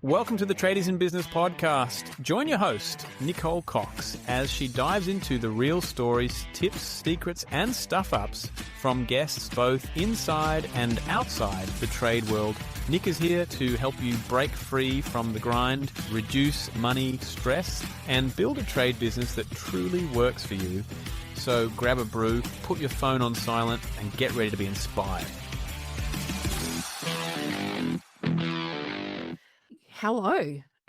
Welcome to the Tradies in Business podcast. Join your host, Nicole Cox, as she dives into the real stories, tips, secrets, and stuff-ups from guests both inside and outside the trade world. Nick is here to help you break free from the grind, reduce money stress, and build a trade business that truly works for you. So grab a brew, put your phone on silent, and get ready to be inspired. Hello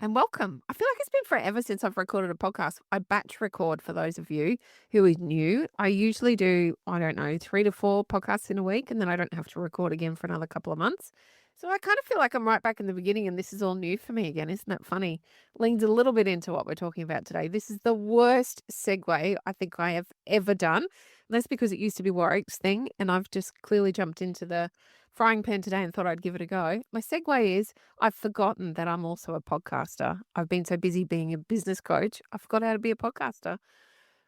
and welcome. I feel like it's been forever since I've recorded a podcast. I batch record for those of you who are new. I usually do, 3 to 4 podcasts in a week, and then I don't have to record again for another couple of months. So I kind of feel like I'm right back in the beginning and this is all new for me again. Isn't that funny? Leans a little bit into what we're talking about today. This is the worst segue I think I have ever done. And that's because it used to be Warwick's thing and I've just clearly jumped into the frying pan today and thought I'd give it a go. My segue is I've forgotten that I'm also a podcaster. I've been so busy being a business coach, I forgot how to be a podcaster.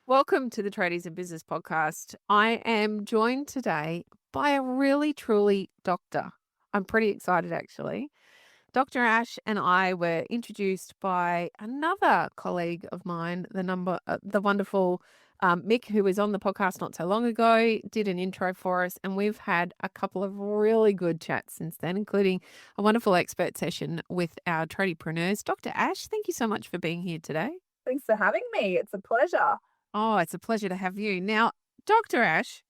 Welcome to the Tradies in Business podcast. I am joined today by a really, truly doctor. I'm pretty excited actually. Dr. Ash and I were introduced by another colleague of mine, the wonderful Mick, who was on the podcast not so long ago, did an intro for us, and we've had a couple of really good chats since then, including a wonderful expert session with our tradiepreneurs. Dr. Ash, thank you so much for being here today. Thanks for having me. It's a pleasure. Oh, it's a pleasure to have you. Now, Dr. Ash,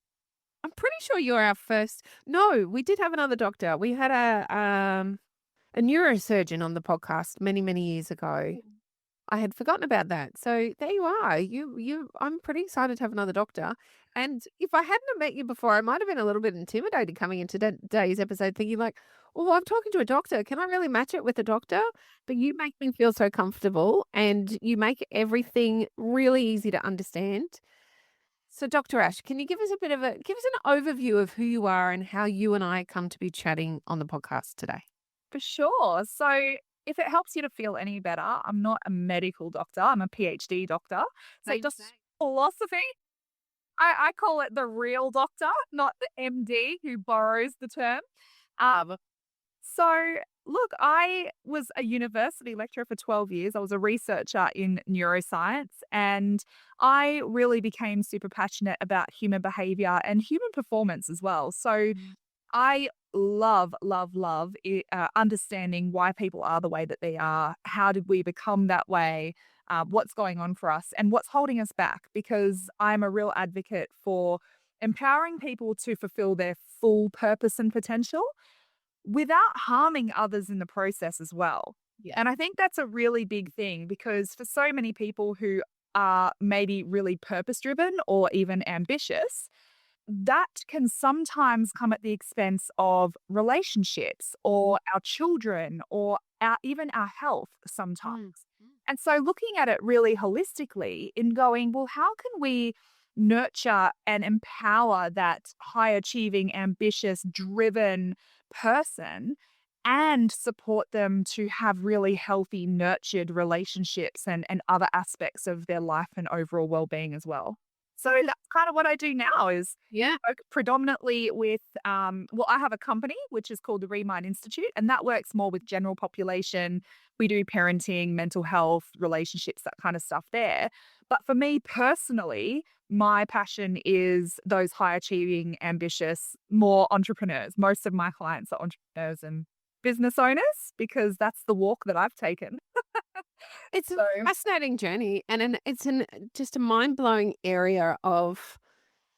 I'm pretty sure you're our first. No, we did have another doctor. We had a neurosurgeon on the podcast many, many years ago. I had forgotten about that. So there you are. I'm pretty excited to have another doctor. And if I hadn't have met you before, I might have been a little bit intimidated coming into today's episode thinking like, oh, I'm talking to a doctor. Can I really match it with a doctor? But you make me feel so comfortable and you make everything really easy to understand. So Dr. Ash, can you give us an overview of who you are and how you and I come to be chatting on the podcast today? For sure. So if it helps you to feel any better, I'm not a medical doctor. I'm a PhD doctor. So just philosophy. I call it the real doctor, not the MD who borrows the term. So look, I was a university lecturer for 12 years. I was a researcher in neuroscience, and I really became super passionate about human behavior and human performance as well. So I love understanding why people are the way that they are. How did we become that way? What's going on for us and what's holding us back? Because I'm a real advocate for empowering people to fulfill their full purpose and potential without harming others in the process as well. Yeah. And I think that's a really big thing because for so many people who are maybe really purpose-driven or even ambitious, that can sometimes come at the expense of relationships or our children or even our health sometimes. And so looking at it really holistically in going, well, how can we nurture and empower that high-achieving, ambitious, driven person and support them to have really healthy, nurtured relationships and other aspects of their life and overall well-being as well. So that's kind of what I do now is work predominantly with, I have a company which is called the Remind Institute, and that works more with general population. We do parenting, mental health, relationships, that kind of stuff there. But for me personally, my passion is those high achieving, ambitious, more entrepreneurs. Most of my clients are entrepreneurs and business owners because that's the walk that I've taken. It's a fascinating journey and it's just a mind-blowing area of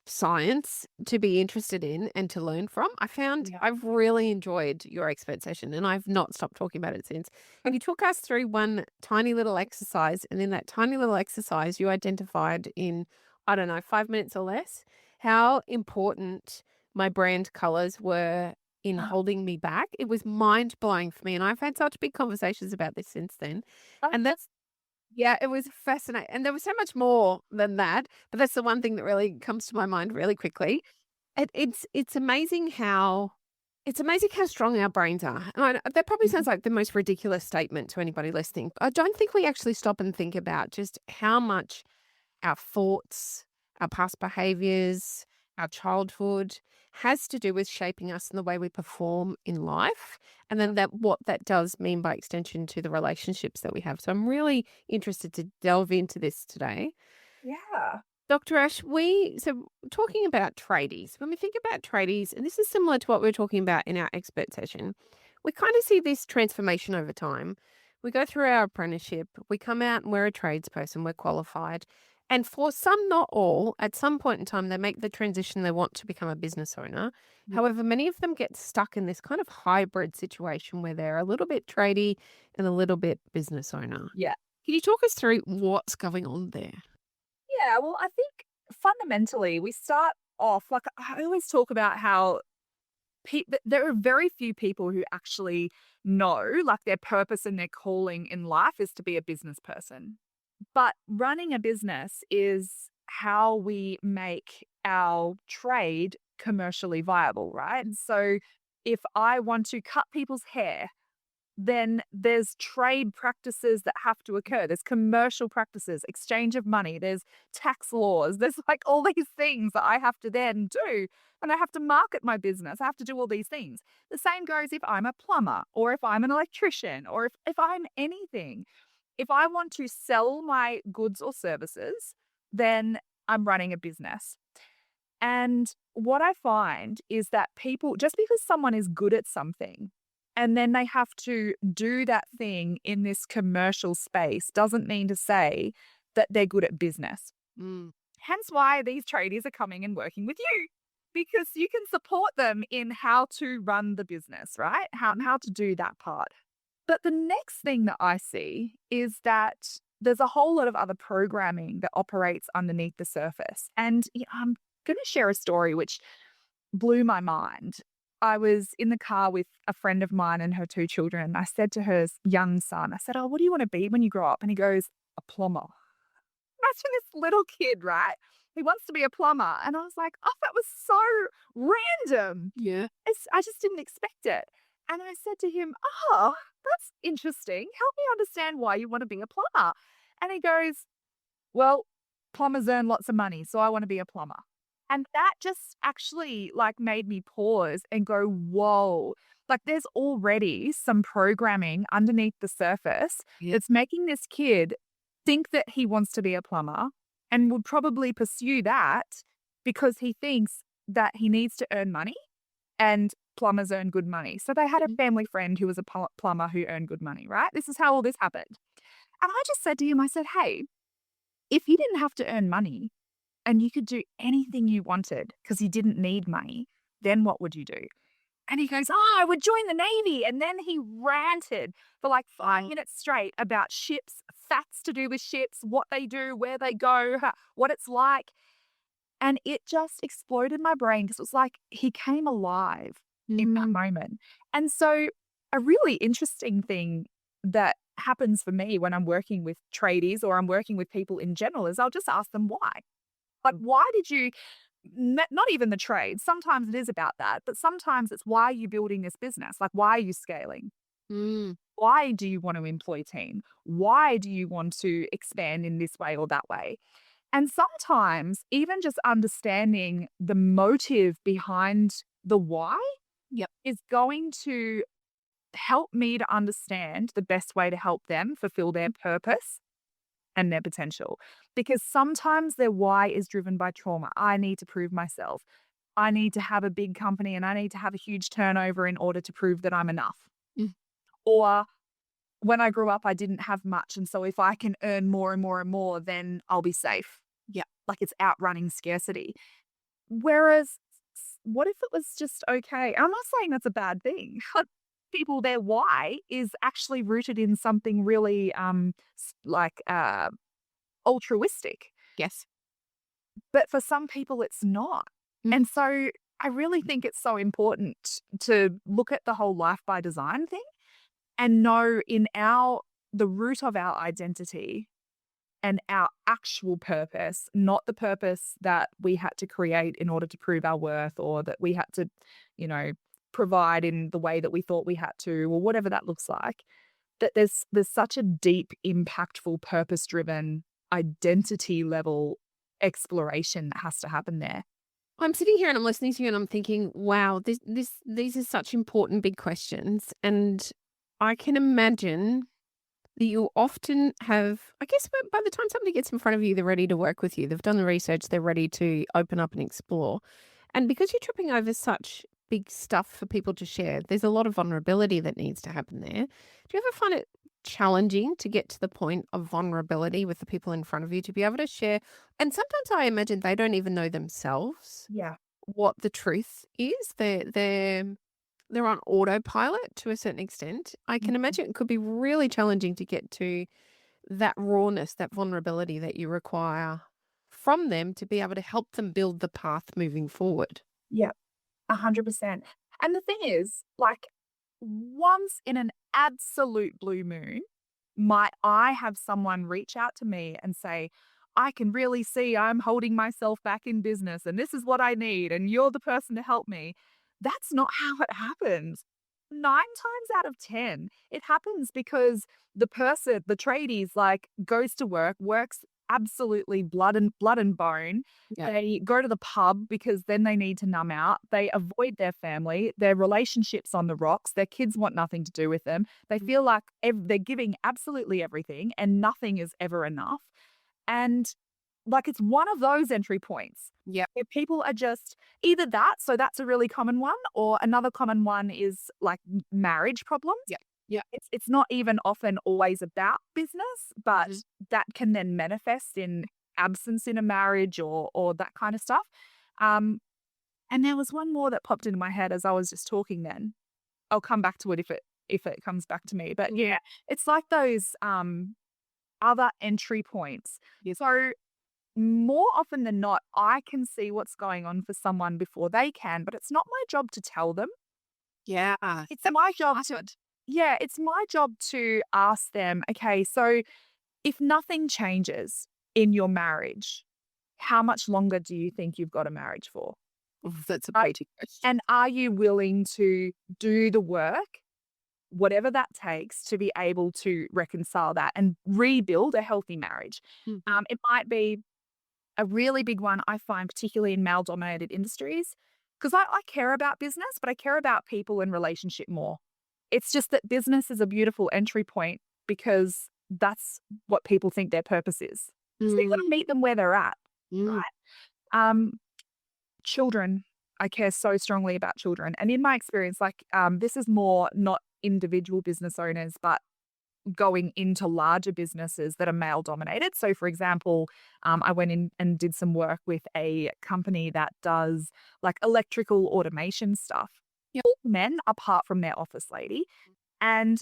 science to be interested in and to learn from. I've really enjoyed your expert session and I've not stopped talking about it since. And you took us through one tiny little exercise, and in that tiny little exercise you identified in, 5 minutes or less, how important my brand colors were in holding me back. It was mind-blowing for me, and I've had such big conversations about this since then. And it was fascinating. And there was so much more than that, but that's the one thing that really comes to my mind really quickly. It's amazing how strong our brains are. And that probably sounds like the most ridiculous statement to anybody listening. I don't think we actually stop and think about just how much our thoughts, our past behaviors, our childhood, has to do with shaping us in the way we perform in life. And then what that does mean by extension to the relationships that we have. So I'm really interested to delve into this today. Yeah. Dr. Ash, so talking about tradies, when we think about tradies, and this is similar to what we were talking about in our expert session, we kind of see this transformation over time. We go through our apprenticeship, we come out and we're a tradesperson, we're qualified. And for some, not all, at some point in time, they make the transition, they want to become a business owner. Yeah. However, many of them get stuck in this kind of hybrid situation where they're a little bit tradie and a little bit business owner. Yeah. Can you talk us through what's going on there? Yeah. Well, I think fundamentally we start off, like I always talk about how there are very few people who actually know, like, their purpose and their calling in life is to be a business person. But running a business is how we make our trade commercially viable, right? So if I want to cut people's hair, then there's trade practices that have to occur. There's commercial practices, exchange of money, there's tax laws, there's like all these things that I have to then do. And I have to market my business. I have to do all these things. The same goes if I'm a plumber or if I'm an electrician or if I'm anything. If I want to sell my goods or services, then I'm running a business. And what I find is that people, just because someone is good at something and then they have to do that thing in this commercial space, doesn't mean to say that they're good at business. Hence why these tradies are coming and working with you, because you can support them in how to run the business, right? How to do that part. But the next thing that I see is that there's a whole lot of other programming that operates underneath the surface. And I'm going to share a story which blew my mind. I was in the car with a friend of mine and her 2 children. I said to her young son, I said, "Oh, what do you want to be when you grow up?" And he goes, "A plumber." Imagine this little kid, right? He wants to be a plumber. And I was like, oh, that was so random. Yeah. I just didn't expect it. And I said to him, "Oh, that's interesting. Help me understand why you want to be a plumber." And he goes, "Well, plumbers earn lots of money, so I want to be a plumber." And that just actually like made me pause and go, whoa, like there's already some programming underneath the surface that's making this kid think that he wants to be a plumber and would probably pursue that because he thinks that he needs to earn money and plumbers earn good money. So they had a family friend who was a plumber who earned good money, right? This is how all this happened. And I just said to him, I said, "Hey, if you didn't have to earn money and you could do anything you wanted because you didn't need money, then what would you do?" And he goes, "Oh, I would join the Navy." And then he ranted for like 5 minutes straight about ships, facts to do with ships, what they do, where they go, what it's like. And it just exploded my brain because it was like he came alive in that moment. And so a really interesting thing that happens for me when I'm working with tradies or I'm working with people in general is I'll just ask them why. Like, why did you, not even the trade, sometimes it is about that, but sometimes it's why are you building this business? Like, why are you scaling? Why do you want to employ a team? Why do you want to expand in this way or that way? And sometimes even just understanding the motive behind the why is going to help me to understand the best way to help them fulfill their purpose and their potential. Because sometimes their why is driven by trauma. I need to prove myself. I need to have a big company and I need to have a huge turnover in order to prove that I'm enough. Or when I grew up, I didn't have much. And so if I can earn more and more and more, then I'll be safe. Like it's outrunning scarcity. Whereas what if it was just okay? I'm not saying that's a bad thing. People, their why is actually rooted in something really altruistic. Yes. But for some people, it's not. And so I really think it's so important to look at the whole life by design thing and know the root of our identity and our actual purpose, not the purpose that we had to create in order to prove our worth or that we had to, provide in the way that we thought we had to or whatever that looks like, that there's such a deep, impactful, purpose-driven, identity level exploration that has to happen there. I'm sitting here and I'm listening to you and I'm thinking, wow, these are such important big questions. And I can imagine that you often have, I guess, by the time somebody gets in front of you, they're ready to work with you. They've done the research, they're ready to open up and explore. And because you're tripping over such big stuff for people to share, there's a lot of vulnerability that needs to happen there. Do you ever find it challenging to get to the point of vulnerability with the people in front of you to be able to share? And sometimes I imagine they don't even know themselves Yeah. what the truth is. They're on autopilot to a certain extent. I can imagine it could be really challenging to get to that rawness, that vulnerability that you require from them to be able to help them build the path moving forward. Yeah. 100%. And the thing is, like, once in an absolute blue moon, might I have someone reach out to me and say, I can really see I'm holding myself back in business and this is what I need and you're the person to help me. That's not how it happens. 9 times out of 10, it happens because the person, the tradies, like goes to work, works absolutely blood and bone. Yeah. They go to the pub because then they need to numb out. They avoid their family, their relationships on the rocks. Their kids want nothing to do with them. They feel like they're giving absolutely everything and nothing is ever enough. And like it's one of those entry points. Yeah. Where people are just either that, so that's a really common one, or another common one is like marriage problems. Yeah. Yeah. It's not even often always about business, but Mhm. that can then manifest in absence in a marriage or that kind of stuff. Um, and there was one more that popped into my head as I was just talking then. I'll come back to it if it comes back to me. But yeah, it's like those other entry points. Yes. So more often than not, I can see what's going on for someone before they can, but it's not my job to tell them. Yeah. It's my job to, yeah, it's my job to ask them, okay, so if nothing changes in your marriage, how much longer do you think you've got a marriage for? That's a Right. pretty question. And are you willing to do the work, whatever that takes, to be able to reconcile that and rebuild a healthy marriage? Mhm. It might be a really big one I find, particularly in male dominated industries, because I care about business, but I care about people and relationship more. It's just that business is a beautiful entry point because that's what people think their purpose is. So you've got to meet them where they're at, Mm. right? Um, Children, I care so strongly about children. And in my experience, like this is more not individual business owners, but going into larger businesses that are male dominated. So, for example, I went in and did some work with a company that does like electrical automation stuff. Yep. All men, apart from their office lady. And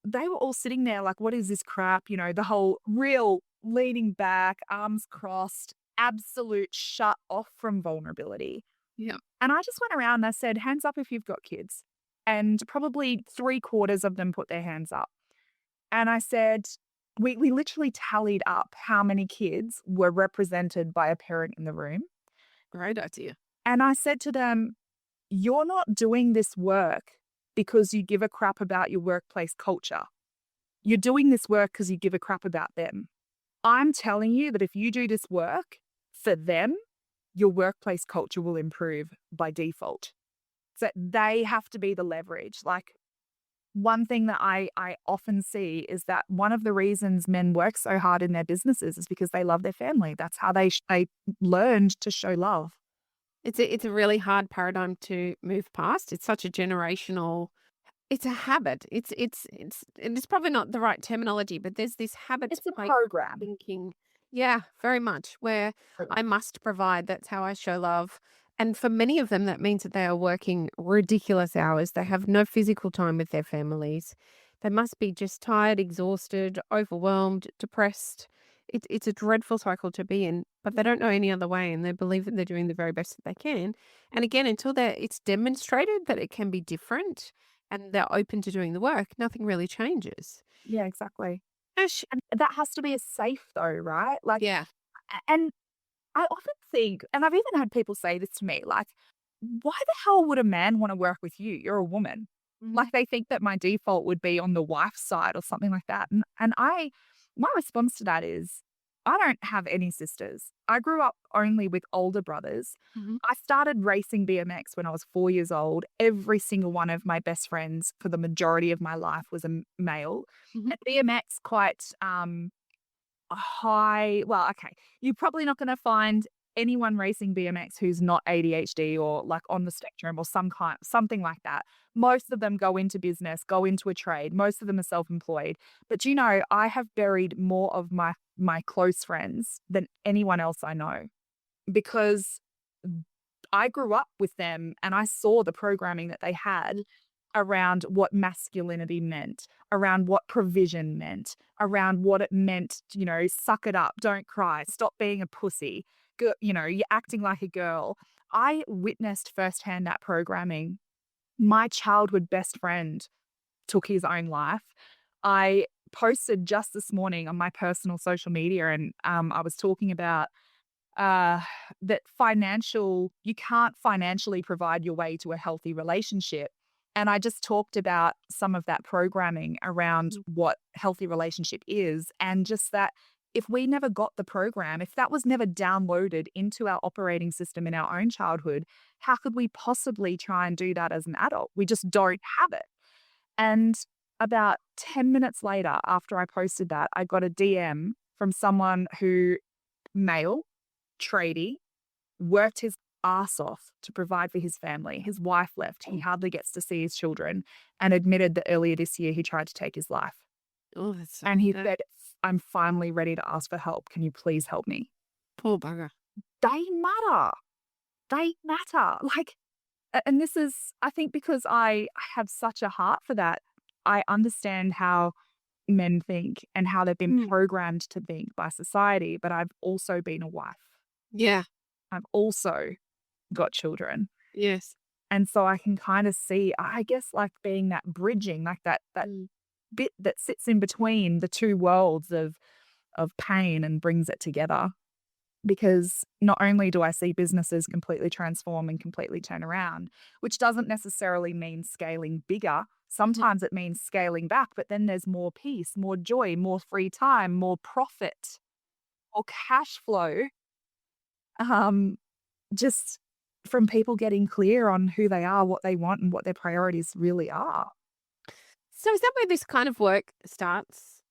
they were all sitting there like, what is this crap? You know, the whole real leaning back, arms crossed, absolute shut off from vulnerability. Yeah. And I just went around and I said, hands up if you've got kids. And probably 3/4 of them put their hands up. And I said, we literally tallied up how many kids were represented by a parent in the room. Great idea. And I said to them, you're not doing this work because you give a crap about your workplace culture. You're doing this work because you give a crap about them. I'm telling you that if you do this work for them, your workplace culture will improve by default. So they have to be the leverage. Like, one thing that I often see is that one of the reasons men work so hard in their businesses is because they love their family. That's how they learned to show love. It's a really hard paradigm to move past. It's such a generational. It's a habit. It's probably not the right terminology, but there's this habit It's a like program. thinking. Yeah, very much. Where I must provide. That's how I show love. And for many of them, that means that they are working ridiculous hours. They have no physical time with their families. They must be just tired, exhausted, overwhelmed, depressed. It's a dreadful cycle to be in, but they don't know any other way, and they believe that they're doing the very best that they can. And again, until it's demonstrated that it can be different, and they're open to doing the work, nothing really changes. Yeah, exactly. Ash, And that has to be a safe though, right? Like, yeah. and I often think, and I've even had people say this to me, like, why the hell would a man want to work with you? You're a woman. Like, they think that my default would be on the wife's side or something like that. My response to that is, I don't have any sisters. I grew up only with older brothers. Mhm. I started racing BMX when I was 4 years old. Every single one of my best friends for the majority of my life was a male. Mhm. And BMX quite a high, well, okay, you're probably not going to find anyone racing BMX who's not ADHD or like on the spectrum or something like that. Most of them go into business, go into a trade. Most of them are self-employed. But you know, I have buried more of my close friends than anyone else I know because I grew up with them and I saw the programming that they had around what masculinity meant, around what provision meant, around what it meant, you know, suck it up, don't cry, stop being a pussy, you know, you're acting like a girl. I witnessed firsthand that programming. My childhood best friend took his own life. I posted just this morning on my personal social media and I was talking about uh, that you can't financially provide your way to a healthy relationship. And I just talked about some of that programming around Mm. what healthy relationship is, and just that if we never got the program, if that was never downloaded into our operating system in our own childhood, how could we possibly try and do that as an adult? We just don't have it. And about 10 minutes later, after I posted that, I got a DM from someone who, male, tradie, worked his ass off to provide for his family. His wife left. He hardly gets to see his children, and admitted that earlier this year he tried to take his life. Oh, that's so And he sad. said, I'm finally ready to ask for help. Can you please help me? Poor bugger. They matter. They matter. Like, and this is, I think, because I have such a heart for that. I understand how men think and how they've been Mm. programmed to think by society, but I've also been a wife. Yeah. I've also got children. Yes. And so I can kind of see, I guess, like being that bridging, like that Mm. bit that sits in between the two worlds of pain and brings it together. Because not only do I see businesses completely transform and completely turn around, which doesn't necessarily mean scaling bigger. Sometimes it means scaling back, but then there's more peace, more joy, more free time, more profit, or cash flow. Um, just from people getting clear on who they are, what they want, and what their priorities really are. So is that where this kind of work starts?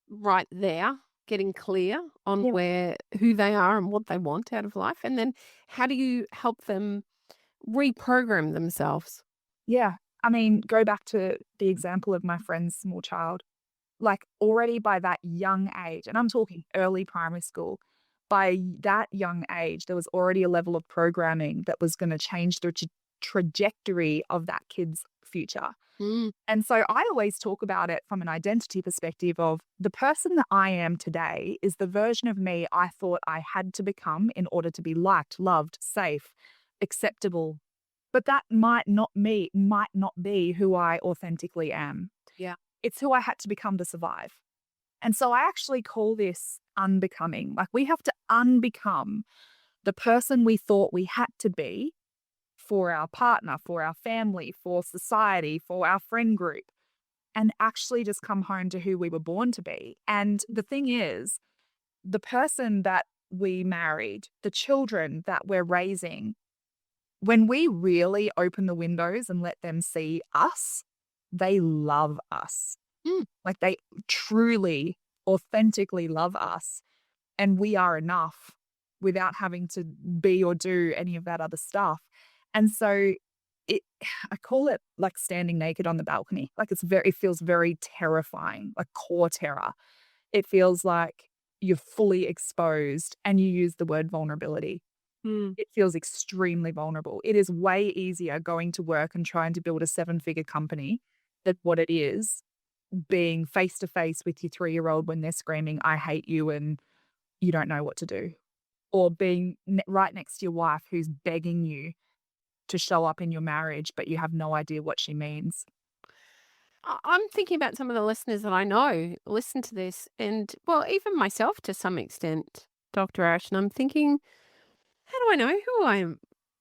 Right there, getting clear on Yeah. who they are and what they want out of life? And then how do you help them reprogram themselves? Yeah. I mean, go back to the example of my friend's small child. Like, already by that young age, and I'm talking early primary school, by that young age, there was already a level of programming that was going to change the trajectory of that kid's future. Mm. And so I always talk about it from an identity perspective of the person that I am today is the version of me I thought I had to become in order to be liked, loved, safe, acceptable. But that might not be who I authentically am. Yeah. It's who I had to become to survive. And so I actually call this unbecoming. Like, we have to unbecome the person we thought we had to be for our partner, for our family, for society, for our friend group, and actually just come home to who we were born to be. And the thing is, the person that we married, the children that we're raising, when we really open the windows and let them see us, they love us. Mm. Like, they truly, authentically love us. And we are enough without having to be or do any of that other stuff. And so it I call it like standing naked on the balcony. Like, it feels very terrifying, like core terror. It feels like you're fully exposed, and you use the word vulnerability. Mm. It feels extremely vulnerable. It is way easier going to work and trying to build a 7-figure company than what it is being face to face with your 3-year-old when they're screaming, I hate you, and you don't know what to do. Or being right next to your wife who's begging you to show up in your marriage, but you have no idea what she means. I'm thinking about some of the listeners that I know listen to this, and well, even myself to some extent, Dr. Ash, and I'm thinking, how do I know who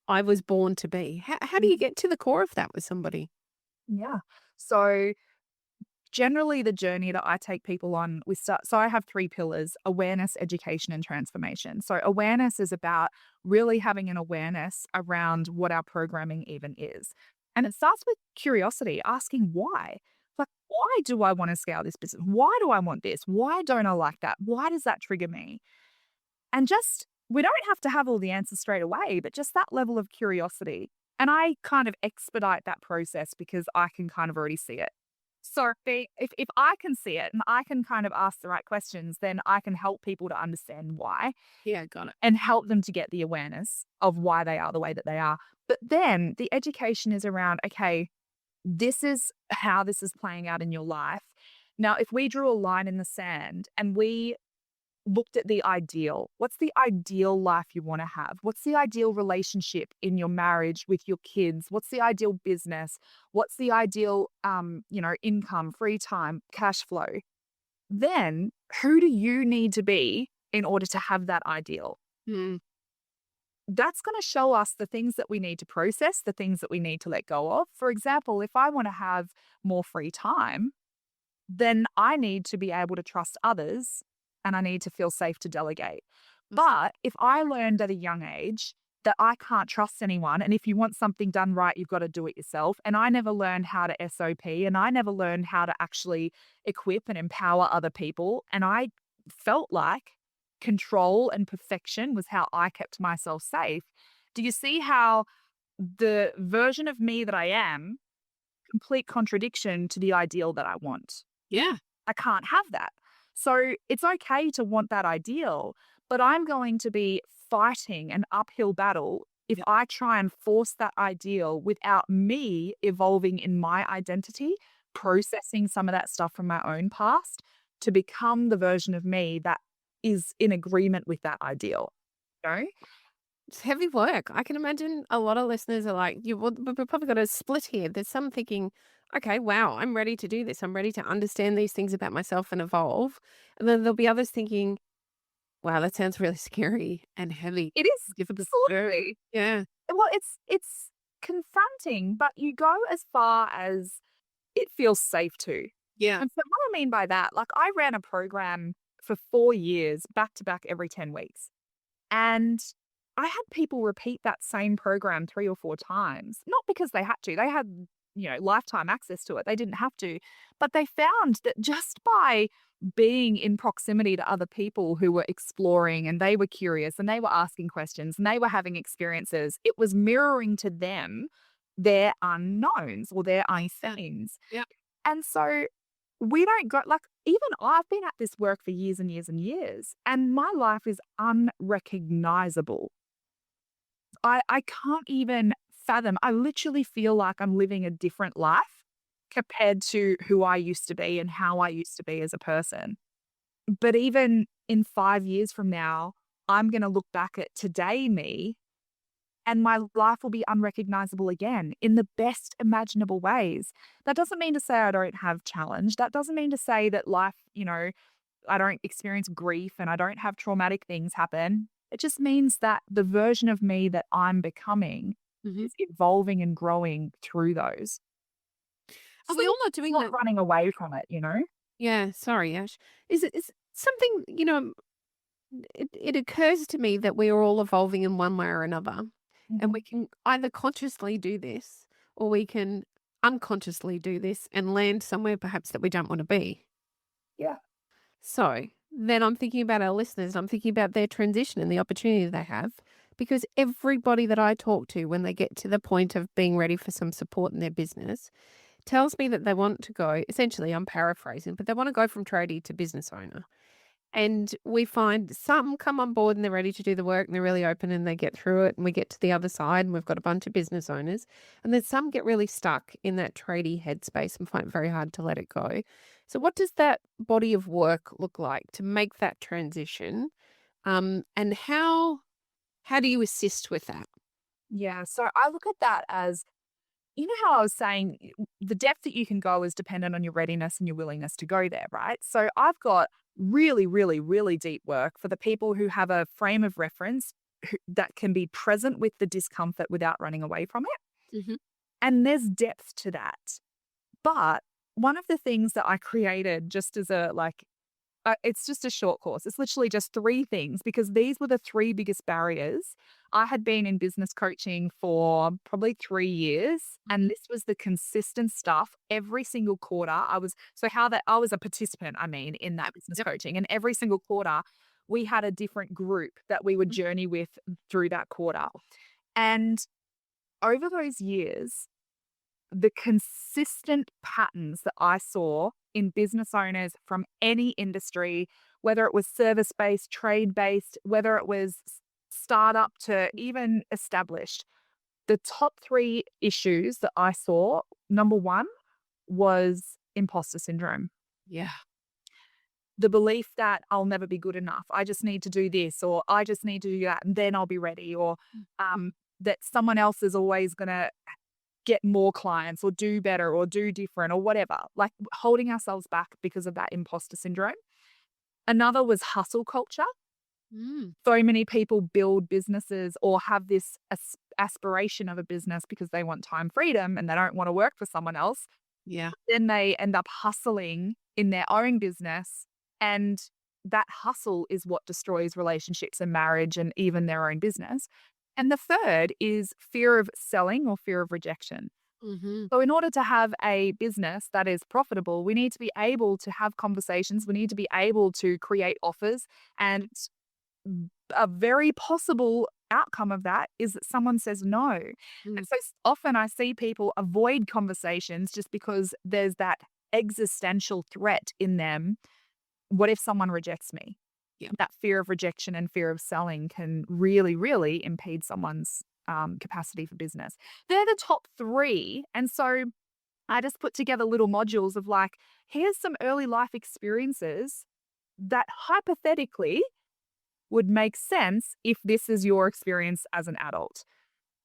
I was born to be? How do you get to the core of that with somebody? Yeah. So generally the journey that I take people on. So I have 3 pillars: awareness, education, and transformation. So awareness is about really having an awareness around what our programming even is. And it starts with curiosity, asking why. Like, why do I want to scale this business? Why do I want this? Why don't I like that? Why does that trigger me? And just, we don't have to have all the answers straight away, but just that level of curiosity. And I kind of expedite that process because I can kind of already see it. So if I can see it and I can kind of ask the right questions, then I can help people to understand why Yeah, got it. and help them to get the awareness of why they are the way that they are. But then the education is around, okay, this is how this is playing out in your life. Now, if we drew a line in the sand and we looked at the ideal, what's the ideal life you want to have? What's the ideal relationship in your marriage with your kids? What's the ideal business? What's the ideal, income, free time, cash flow? Then who do you need to be in order to have that ideal? Mm. That's going to show us the things that we need to process, the things that we need to let go of. For example, if I want to have more free time, then I need to be able to trust others and I need to feel safe to delegate. But if I learned at a young age that I can't trust anyone, and if you want something done right, you've got to do it yourself, and I never learned how to SOP, and I never learned how to actually equip and empower other people, and I felt like control and perfection was how I kept myself safe. Do you see how the version of me that I am, complete contradiction to the ideal that I want? Yeah. I can't have that. So it's okay to want that ideal, but I'm going to be fighting an uphill battle if I try and force that ideal without me evolving in my identity, processing some of that stuff from my own past to become the version of me that is in agreement with that ideal. You know? It's heavy work. I can imagine a lot of listeners are like, we've probably got a split here. There's some thinking, okay, wow, I'm ready to do this. I'm ready to understand these things about myself and evolve. And then there'll be others thinking, wow, that sounds really scary and heavy. It is Difficult. absolutely. Yeah. Well, it's confronting, but you go as far as it feels safe to. Yeah. And so what I mean by that, like I ran a program for 4 years, back to back every 10 weeks. And I had people repeat that same program 3 or 4 times, not because they had to. They had, lifetime access to it. They didn't have to. But they found that just by being in proximity to other people who were exploring and they were curious and they were asking questions and they were having experiences, it was mirroring to them their unknowns or their unseen's. Yep. And so we don't go, like, even I've been at this work for years and years and years, and my life is unrecognizable. I can't even fathom. I literally feel like I'm living a different life compared to who I used to be and how I used to be as a person. But even in 5 years from now, I'm going to look back at today me and my life will be unrecognizable again in the best imaginable ways. That doesn't mean to say I don't have challenge. That doesn't mean to say that life, I don't experience grief and I don't have traumatic things happen. It just means that the version of me that I'm becoming Mhm. is evolving and growing through those. Are we all not doing Not that? running away from it, Yeah. Sorry, Ash. Is something, it occurs to me that we are all evolving in one way or another. And we can either consciously do this or we can unconsciously do this and land somewhere perhaps that we don't want to be. Yeah. So then I'm thinking about our listeners. I'm thinking about their transition and the opportunity they have because everybody that I talk to when they get to the point of being ready for some support in their business tells me that they want to go, essentially, I'm paraphrasing, but they want to go from tradie to business owner. And we find some come on board and they're ready to do the work and they're really open and they get through it and we get to the other side and we've got a bunch of business owners. And then some get really stuck in that tradie headspace and find it very hard to let it go. So what does that body of work look like to make that transition? And how do you assist with that? Yeah. So I look at that as, how I was saying, the depth that you can go is dependent on your readiness and your willingness to go there, right? So I've got really, really, really deep work for the people who have a frame of reference that can be present with the discomfort without running away from it. Mhm. And there's depth to that. But one of the things that I created just as it's just a short course. It's literally just 3 things because these were the 3 biggest barriers. I had been in business coaching for probably 3 years, and this was the consistent stuff every single quarter. I was a participant, in that business Yep. coaching, and every single quarter we had a different group that we would journey with through that quarter. And over those years, the consistent patterns that I saw in business owners from any industry, whether it was service-based, trade-based, whether it was startup to even established, the top 3 issues that I saw, number 1 was imposter syndrome. Yeah. The belief that I'll never be good enough. I just need to do this, or I just need to do that, and then I'll be ready, or that someone else is always going to get more clients or do better or do different or whatever, like holding ourselves back because of that imposter syndrome. Another was hustle culture. Mm. So many people build businesses or have this aspiration of a business because they want time freedom and they don't want to work for someone else. Yeah. Then they end up hustling in their own business, and that hustle is what destroys relationships and marriage and even their own business. And the third is fear of selling or fear of rejection. Mm-hmm. So in order to have a business that is profitable, we need to be able to have conversations. We need to be able to create offers. And a very possible outcome of that is that someone says no. And so often I see people avoid conversations just because there's that existential threat in them. What if someone rejects me? Yeah. That fear of rejection and fear of selling can really, really impede someone's capacity for business. They're the top 3. And so I just put together little modules of like, here's some early life experiences that hypothetically would make sense if this is your experience as an adult.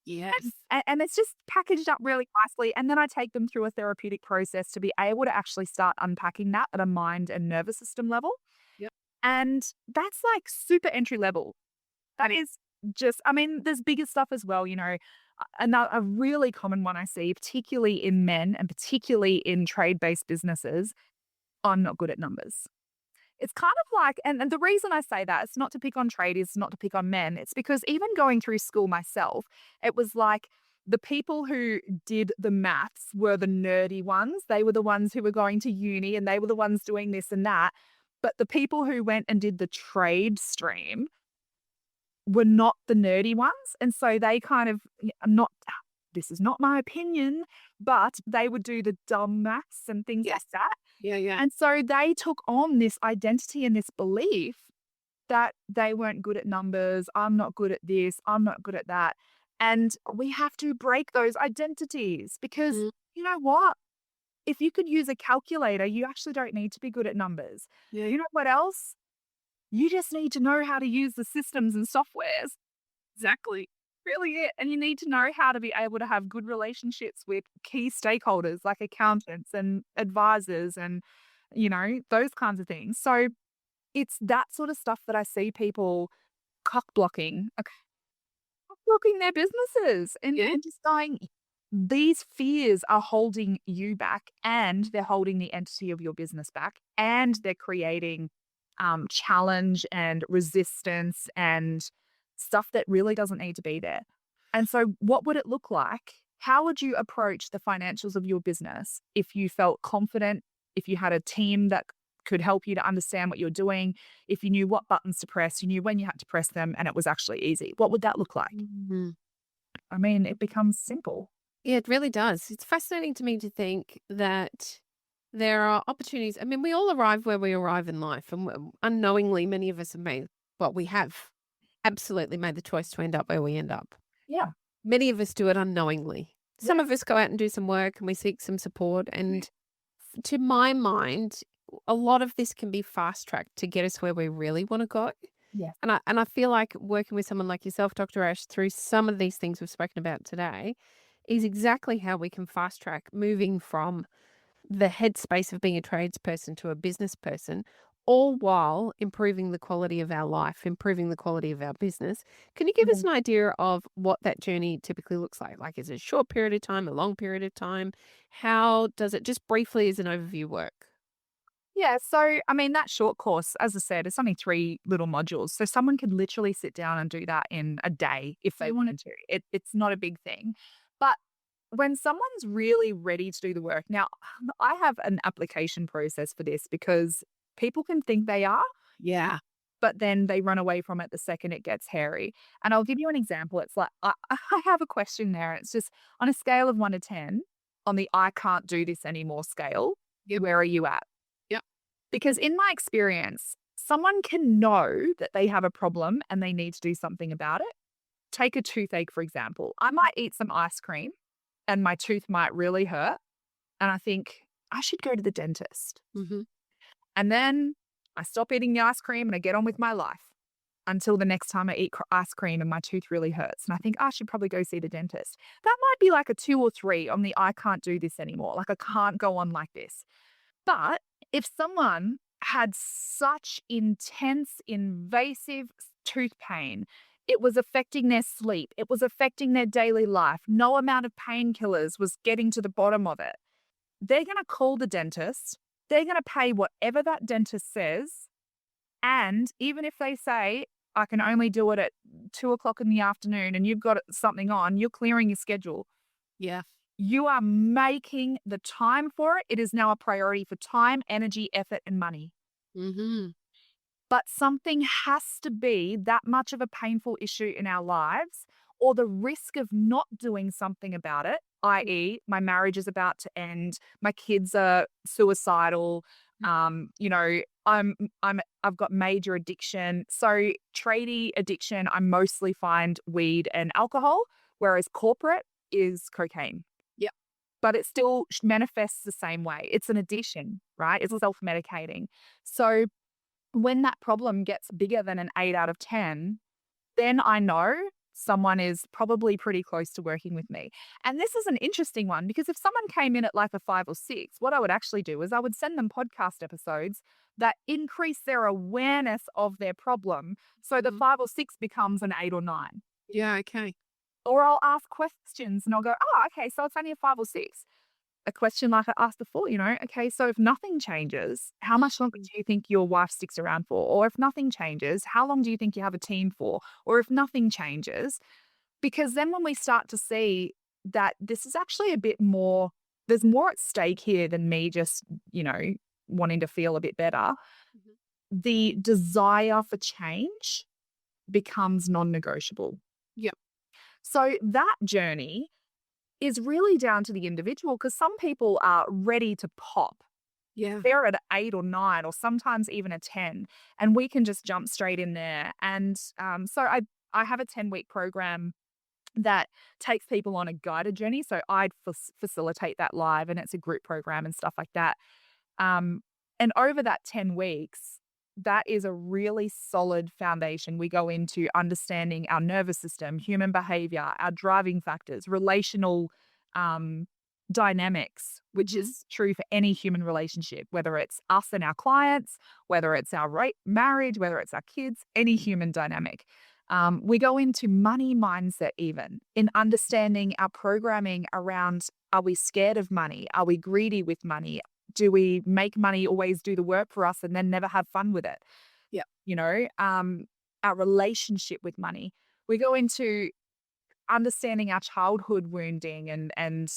Yes. And it's just packaged up really nicely. And then I take them through a therapeutic process to be able to actually start unpacking that at a mind and nervous system level. Yep. And that's like super entry level. That is just, there's bigger stuff as well, a really common one I see, particularly in men and particularly in trade-based businesses, I'm not good at numbers. It's kind of like, and the reason I say that, it's not to pick on tradies, it's not to pick on men. It's because even going through school myself, it was like the people who did the maths were the nerdy ones. They were the ones who were going to uni and they were the ones doing this and that. But the people who went and did the trade stream were not the nerdy ones. And so they kind of, this is not my opinion, but they would do the dumb maths and things like that. Yeah. Yeah. And so they took on this identity and this belief that they weren't good at numbers. I'm not good at this. I'm not good at that. And we have to break those identities because you know what? If you could use a calculator, you actually don't need to be good at numbers. Yeah. You know what else? You just need to know how to use the systems and softwares. Exactly. Really it. And you need to know how to be able to have good relationships with key stakeholders like accountants and advisors and, those kinds of things. So it's that sort of stuff that I see people cock blocking their businesses and just going, these fears are holding you back and they're holding the entity of your business back and they're creating challenge and resistance and stuff that really doesn't need to be there. And so what would it look like? How would you approach the financials of your business if you felt confident, if you had a team that could help you to understand what you're doing, if you knew what buttons to press, you knew when you had to press them, and it was actually easy? What would that look like? Mm-hmm. It becomes simple. Yeah, it really does. It's fascinating to me to think that there are opportunities. We all arrive where we arrive in life, and unknowingly, many of us we have absolutely made the choice to end up where we end up. Yeah. Many of us do it unknowingly. Some of us go out and do some work and we seek some support. And to my mind, a lot of this can be fast tracked to get us where we really want to go. Yeah. And I feel like working with someone like yourself, Dr. Ash, through some of these things we've spoken about today is exactly how we can fast track moving from the headspace of being a tradesperson to a business person, all while improving the quality of our life, improving the quality of our business. Can you give us an idea of what that journey typically looks like? Like, is it a short period of time, a long period of time? How does it, just briefly as an overview, work? Yeah, so I mean, that short course, as I said, it's only 3 little modules. So someone could literally sit down and do that in a day if they wanted to. It's not a big thing. But when someone's really ready to do the work, now I have an application process for this because people can think they are, Yeah. but then they run away from it the second it gets hairy. And I'll give you an example. It's like, I have a question there. It's just on a scale of 1 to 10, on the I can't do this anymore scale, Yep. where are you at? Yep. Because in my experience, someone can know that they have a problem and they need to do something about it. Take a toothache, for example. I might eat some ice cream and my tooth might really hurt. And I think I should go to the dentist. Mm-hmm. And then I stop eating the ice cream and I get on with my life until the next time I eat ice cream and my tooth really hurts. And I think I should probably go see the dentist. That might be like a 2 or 3 on the I can't do this anymore. Like I can't go on like this. But if someone had such intense, invasive tooth pain, it was affecting their sleep, it was affecting their daily life, no amount of painkillers was getting to the bottom of it, they're going to call the dentist. They're going to pay whatever that dentist says. And even if they say, I can only do it at 2 o'clock in the afternoon and you've got something on, you're clearing your schedule. Yeah. You are making the time for it. It is now a priority for time, energy, effort, and money. Mm-hmm. But something has to be that much of a painful issue in our lives, or the risk of not doing something about it, i.e., my marriage is about to end, my kids are suicidal, I've got major addiction. So tradie addiction, I mostly find weed and alcohol, whereas corporate is cocaine. Yep. But it still manifests the same way. It's an addiction, right? It's self-medicating. So when that problem gets bigger than an 8 out of 10, then I know someone is probably pretty close to working with me. And this is an interesting one because if someone came in at like a 5 or 6, what I would actually do is I would send them podcast episodes that increase their awareness of their problem. So the 5 or 6 becomes an 8 or 9. Yeah. Okay. Or I'll ask questions and I'll go, oh, okay, so it's only a 5 or 6. A question like I asked before, okay, so if nothing changes, how much longer do you think your wife sticks around for? Or if nothing changes, how long do you think you have a team for? Or if nothing changes, because then when we start to see that this is actually a bit more, there's more at stake here than me just, wanting to feel a bit better, the desire for change becomes non-negotiable. Yep. So that journey is really down to the individual because some people are ready to pop. Yeah. They're at 8 or 9 or sometimes even a 10, and we can just jump straight in there. And so I have a 10-week program that takes people on a guided journey. So I'd facilitate that live, and it's a group program and stuff like that. And over that 10 weeks, that is a really solid foundation. We go into understanding our nervous system, human behavior, our driving factors, relational dynamics, which is true for any human relationship, whether it's us and our clients, whether it's our marriage, whether it's our kids, any human dynamic. We go into money mindset even in understanding our programming around, are we scared of money? Are we greedy with money? Do we make money always do the work for us and then never have fun with it? Yeah. Our relationship with money. We go into understanding our childhood wounding and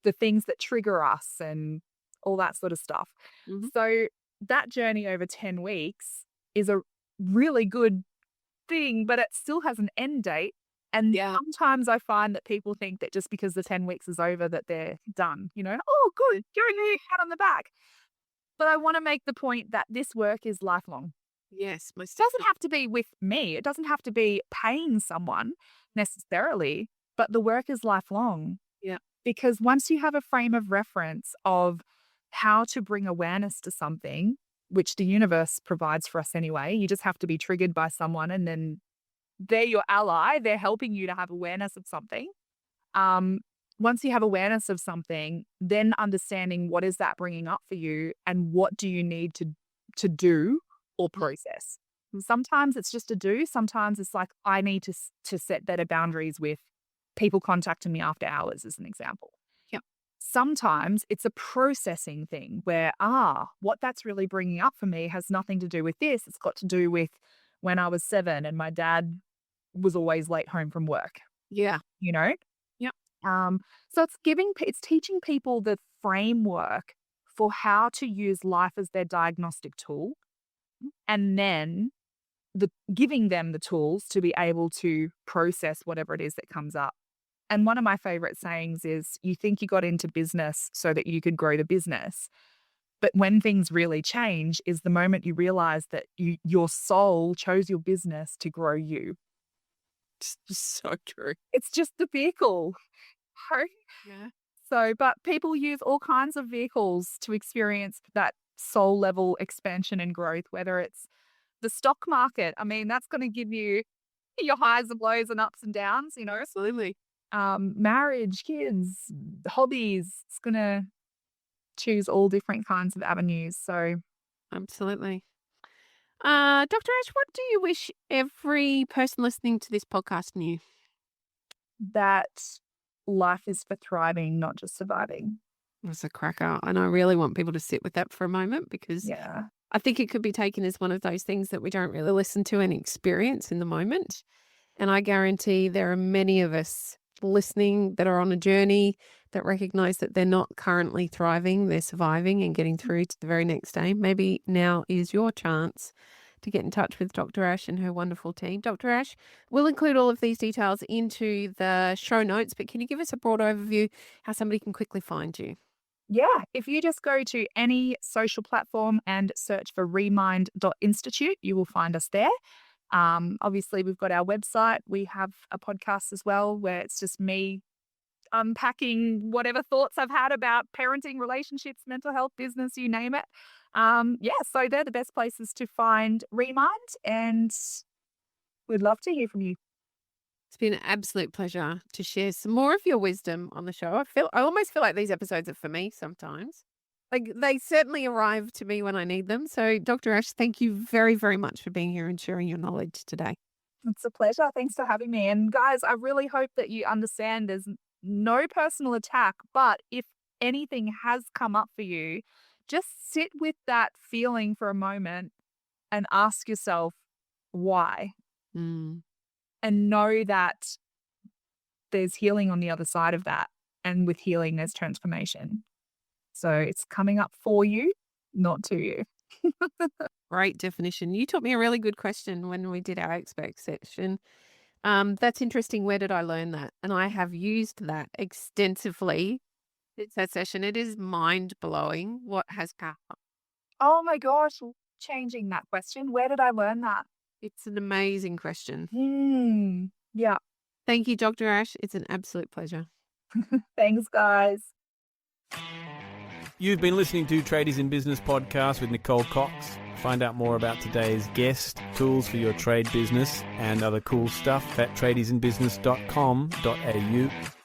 the things that trigger us and all that sort of stuff. Mm-hmm. So that journey over 10 weeks is a really good thing, but it still has an end date. And sometimes I find that people think that just because the 10 weeks is over that they're done, oh, good, go there, pat on the back. But I want to make the point that this work is lifelong. Yes. It doesn't have to be with me. It doesn't have to be paying someone necessarily, but the work is lifelong. Yeah. Because once you have a frame of reference of how to bring awareness to something, which the universe provides for us anyway, you just have to be triggered by someone and then they're your ally. They're helping you to have awareness of something. Once you have awareness of something, then understanding what is that bringing up for you and what do you need to to do or process. And sometimes it's just a do. Sometimes it's like I need to set better boundaries with people contacting me after hours, as an example. Yep. Sometimes it's a processing thing where, what that's really bringing up for me has nothing to do with this. It's got to do with when I was 7 and my dad was always late home from work, Yeah. you know? Yep. So it's teaching people the framework for how to use life as their diagnostic tool, and then giving them the tools to be able to process whatever it is that comes up. And one of my favorite sayings is, you think you got into business so that you could grow the business. But when things really change is the moment you realize that your soul chose your business to grow you. It's so true. It's just the vehicle. Yeah. So, but people use all kinds of vehicles to experience that soul level expansion and growth, whether it's the stock market. I mean, that's going to give you your highs and lows and ups and downs, Absolutely. Marriage, kids, hobbies. It's going to choose all different kinds of avenues. So, Absolutely. Dr. Ash, what do you wish every person listening to this podcast knew? that life is for thriving, not just surviving. That's a cracker. And I really want people to sit with that for a moment, because Yeah. I think it could be taken as one of those things that we don't really listen to and experience in the moment. And I guarantee there are many of us listening that are on a journey that recognize that they're not currently thriving, they're surviving and getting through to the very next day. Maybe now is your chance to get in touch with Dr. Ash and her wonderful team. Dr. Ash, we'll include all of these details into the show notes, but can you give us a broad overview how somebody can quickly find you? Yeah. If you just go to any social platform and search for remind.institute, you will find us there. Obviously, we've got our website. We have a podcast as well where it's just me unpacking whatever thoughts I've had about parenting, relationships, mental health, business, you name it. So they're the best places to find Remind, and we'd love to hear from you. It's been an absolute pleasure to share some more of your wisdom on the show. I almost feel like these episodes are for me sometimes. Like, they certainly arrive to me when I need them. So, Dr. Ash, thank you very, very much for being here and sharing your knowledge today. It's a pleasure. Thanks for having me. And guys, I really hope that you understand there's no personal attack, but if anything has come up for you, just sit with that feeling for a moment and ask yourself why. Mm. And know that there's healing on the other side of that. And with healing, there's transformation. So it's coming up for you, not to you. Great definition. You taught me a really good question when we did our expert section. That's interesting. Where did I learn that? And I have used that extensively. It's that session. It is mind-blowing what has happened. Oh my gosh, changing that question. Where did I learn that? It's an amazing question. Yeah. Thank you, Dr. Ash. It's an absolute pleasure. Thanks, guys. You've been listening to Tradies in Business podcast with Nicole Cox. Find out more about today's guest, tools for your trade business, and other cool stuff at tradiesinbusiness.com.au.